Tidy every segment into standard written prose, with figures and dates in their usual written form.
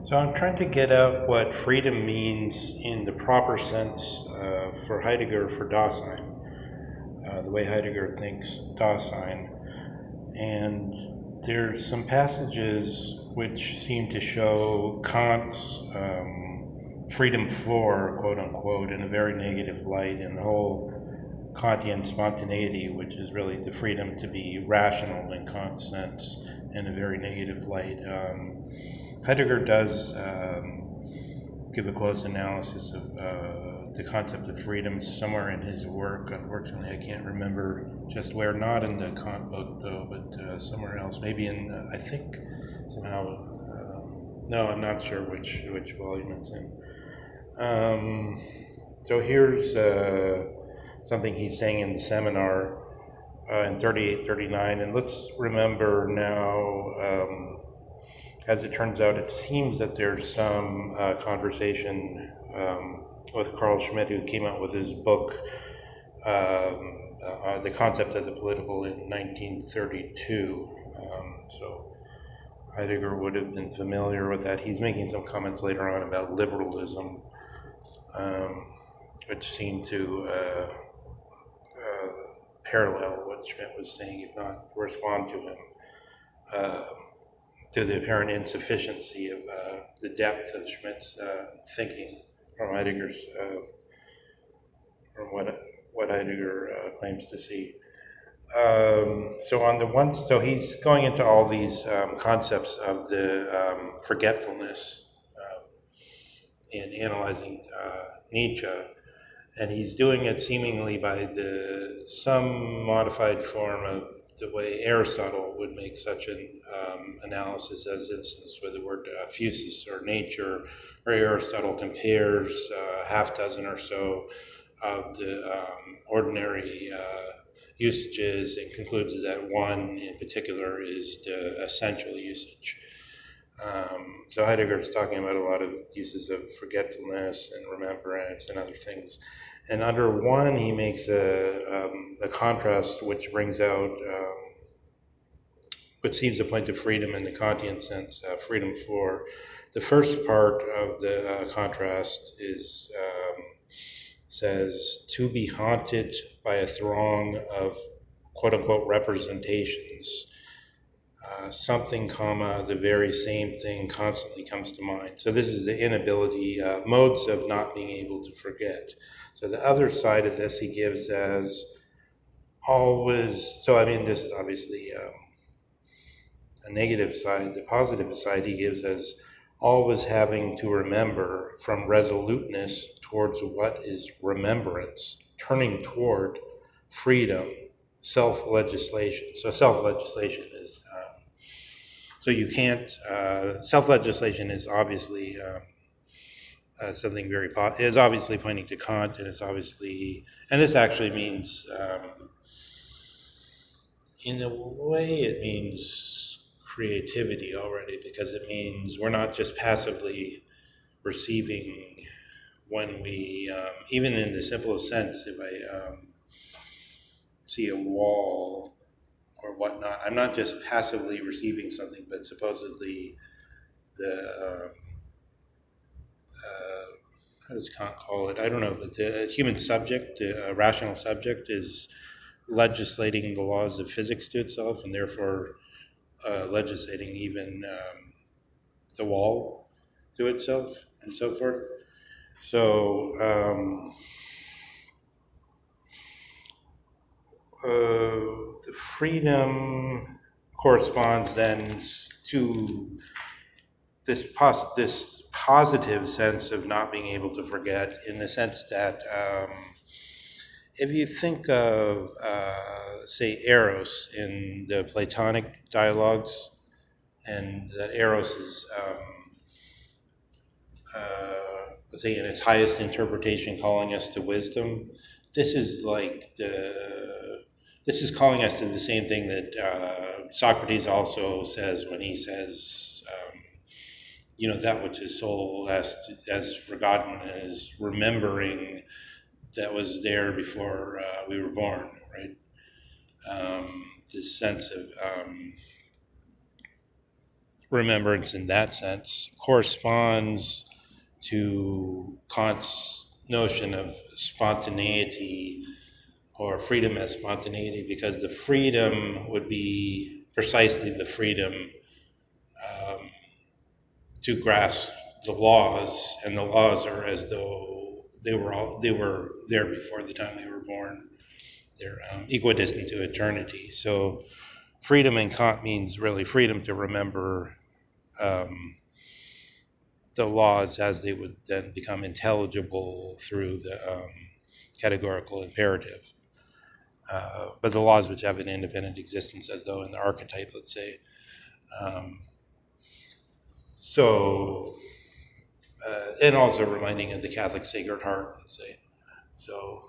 So I'm trying to get at what freedom means in the proper sense for Heidegger for Dasein, the way Heidegger thinks Dasein. And there's some passages which seem to show Kant's freedom for, quote unquote, in a very negative light, and the whole Kantian spontaneity, which is really the freedom to be rational in Kant's sense, in a very negative light. Heidegger does give a close analysis of the concept of freedom somewhere in his work. Unfortunately, I can't remember just where, not in the Kant book though, but somewhere else. Maybe in, I think somehow, no, I'm not sure which volume it's in. So here's something he's saying in the seminar in 38, 39, and let's remember now, as it turns out, it seems that there's some conversation with Carl Schmitt, who came out with his book, The Concept of the Political, in 1932. So Heidegger would have been familiar with that. He's making some comments later on about liberalism, which seem to parallel what Schmitt was saying, if not correspond to him. To the apparent insufficiency of the depth of Schmitt's thinking from Heidegger's, from what Heidegger claims to see. So he's going into all these concepts of the forgetfulness in analyzing Nietzsche, and he's doing it seemingly by some modified form of the way Aristotle would make such an analysis, as instance with the word physis or nature, where Aristotle compares a half dozen or so of the ordinary usages and concludes that one in particular is the essential usage. So Heidegger is talking about a lot of uses of forgetfulness and remembrance and other things. And under one, he makes a contrast which brings out what seems to point to freedom in the Kantian sense, freedom for. The first part of the contrast is says, to be haunted by a throng of quote-unquote representations. Something, comma, the very same thing constantly comes to mind. So this is the inability, modes of not being able to forget. So the other side of this he gives as always, so I mean, this is obviously a negative side. The positive side he gives as always having to remember, from resoluteness towards what is remembrance, turning toward freedom, self-legislation. So self-legislation is, so you can't, self-legislation is obviously something very, is obviously pointing to Kant, and it's obviously, and this actually means, in a way it means creativity already, because it means we're not just passively receiving when we, even in the simplest sense, if I see a wall or whatnot, I'm not just passively receiving something, but supposedly the, how does Kant call it? I don't know, but the human subject, the rational subject, is legislating the laws of physics to itself, and therefore legislating even the wall to itself, and so forth. So the freedom corresponds then to this positive sense of not being able to forget, in the sense that if you think of, say, Eros in the Platonic dialogues, and that Eros is, let's say, in its highest interpretation, calling us to wisdom, this is like this is calling us to the same thing that Socrates also says when he says, that which his soul has forgotten is remembering that was there before we were born, right? This sense of remembrance in that sense corresponds to Kant's notion of spontaneity or freedom as spontaneity, because the freedom would be precisely the freedom um, to grasp the laws, and the laws are as though they were there before the time they were born. They're equidistant to eternity. So freedom in Kant means really freedom to remember um, the laws as they would then become intelligible through the categorical imperative. But the laws which have an independent existence, as though in the archetype, let's say. Um, so, and also reminding of the Catholic Sacred Heart, let's say. So,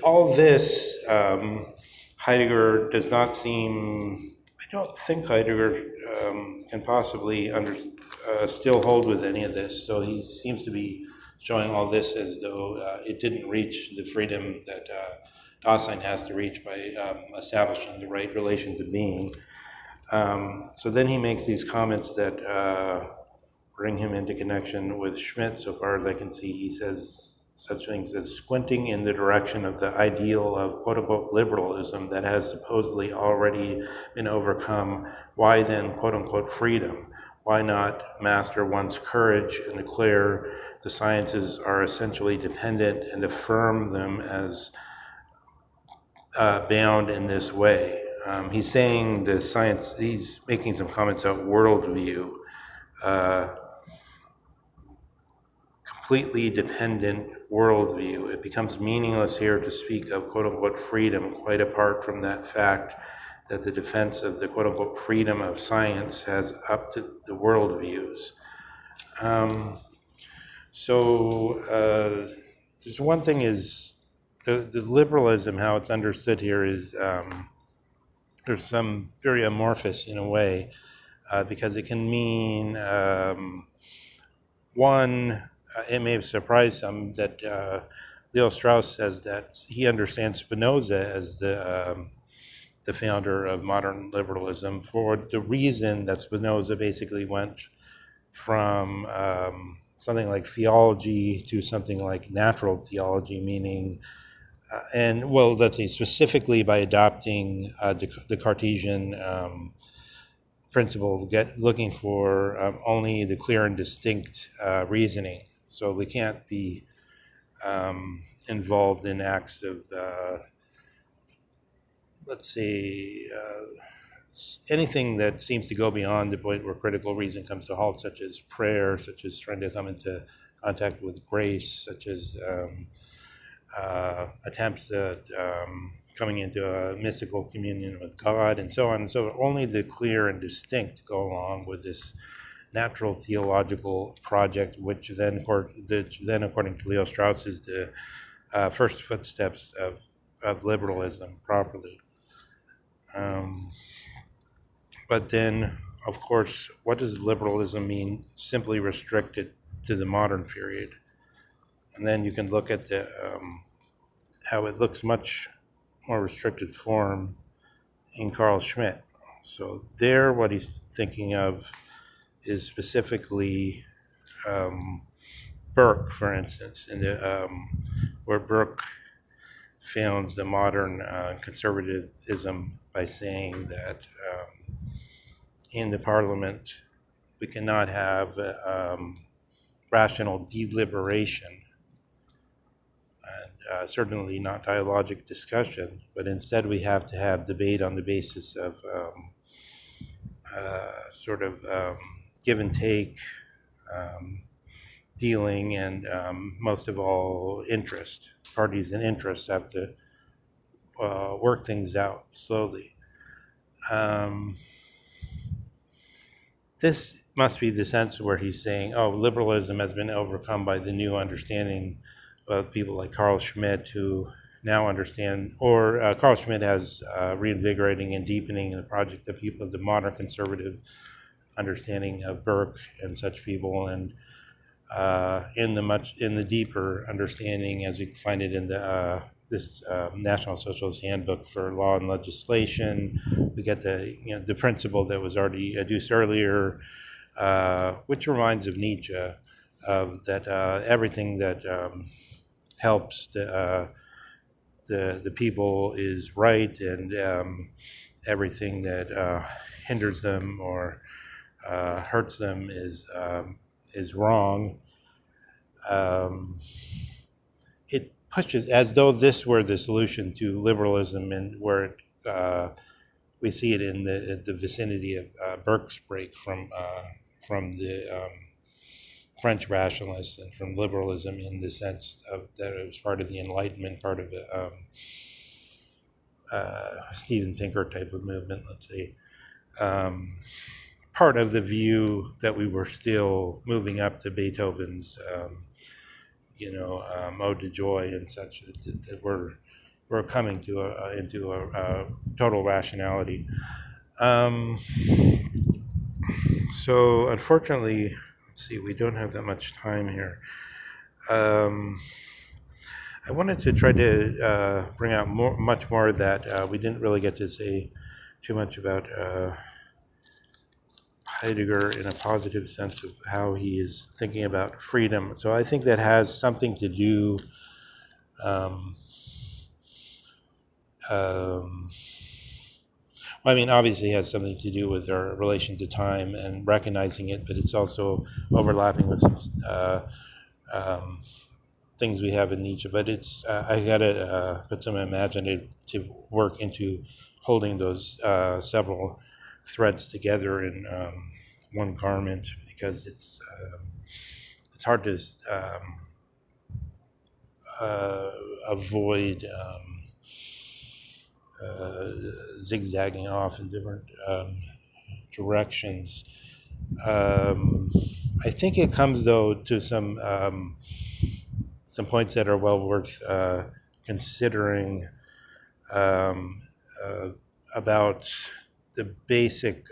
all this, Heidegger does not seem, I don't think Heidegger can possibly still hold with any of this. So he seems to be showing all this as though it didn't reach the freedom that Dasein has to reach by establishing the right relations of being. So then he makes these comments that bring him into connection with Schmidt. So far as I can see, he says such things as squinting in the direction of the ideal of quote-unquote liberalism that has supposedly already been overcome. Why then quote-unquote freedom? Why not master one's courage and declare the sciences are essentially dependent and affirm them as bound in this way? He's saying the science, he's making some comments about worldview, completely dependent worldview. It becomes meaningless here to speak of quote-unquote freedom, quite apart from that fact that the defense of the quote-unquote freedom of science has up to the worldviews. There's one thing is the liberalism, how it's understood here is there's some very amorphous in a way, because it can mean one, it may have surprised some that Leo Strauss says that he understands Spinoza as the founder of modern liberalism for the reason that Spinoza basically went from something like theology to something like natural theology, meaning, and well, let's say specifically by adopting the Cartesian principle of looking for only the clear and distinct reasoning. So we can't be involved in acts of, let's say, anything that seems to go beyond the point where critical reason comes to halt, such as prayer, such as trying to come into contact with grace, such as attempts at coming into a mystical communion with God, and so on. So only the clear and distinct go along with this natural theological project, which then according to Leo Strauss, is the first footsteps of liberalism properly. But then, of course, what does liberalism mean? Simply restricted to the modern period. And then you can look at the how it looks much more restricted form in Carl Schmitt. So there, what he's thinking of is specifically Burke, for instance, in the, where Burke founds the modern conservatism by saying that in the parliament we cannot have rational deliberation, and certainly not dialogic discussion, but instead we have to have debate on the basis of sort of give and take, dealing, and most of all, interest. Parties and interests have to work things out slowly. This must be the sense where he's saying, oh, liberalism has been overcome by the new understanding of people like Carl Schmitt, who now understand, or Carl Schmitt has reinvigorating and deepening the project of people of the modern conservative understanding of Burke and such people, and in the deeper understanding, as you find it in the this National Socialist Handbook for Law and Legislation. We get the principle that was already adduced earlier, which reminds of Nietzsche, of that everything that helps the people is right, and everything that hinders them or hurts them is wrong. It pushes as though this were the solution to liberalism, and where we see it in the vicinity of Burke's break from the French rationalists and from liberalism, in the sense of that it was part of the Enlightenment, part of a Steven Pinker type of movement, let's say. Part of the view that we were still moving up to Beethoven's, Ode to Joy and such, that we're coming to into a total rationality. So unfortunately, let's see, we don't have that much time here. I wanted to try to bring out much more that we didn't really get to say too much about Heidegger in a positive sense of how he is thinking about freedom. So I think that has something to do obviously it has something to do with our relation to time and recognizing it, but it's also overlapping with some things we have in Nietzsche. But it's I gotta put some imaginative work into holding those several threads together in one garment, because it's hard to avoid zigzagging off in different directions. I think it comes, though, to some points that are well worth considering about the basic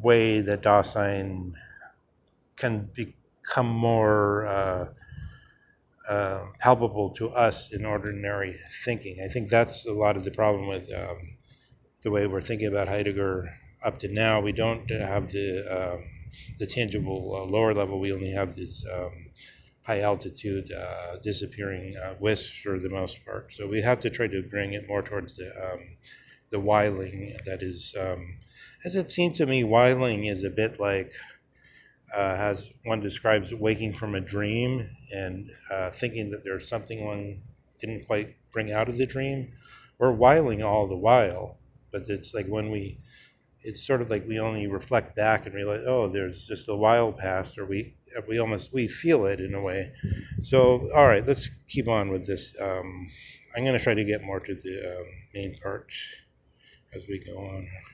way that Dasein can become more palpable to us in ordinary thinking. I think that's a lot of the problem with the way we're thinking about Heidegger up to now. We don't have the tangible lower level. We only have this high altitude disappearing wisps for the most part. So we have to try to bring it more towards the whiling. That is, as it seemed to me, whiling is a bit like, as one describes, waking from a dream and thinking that there's something one didn't quite bring out of the dream. We're whiling all the while, but it's like it's sort of like we only reflect back and realize, oh, there's just a while past, or we feel it in a way. So, all right, let's keep on with this. I'm going to try to get more to the main part as we go on.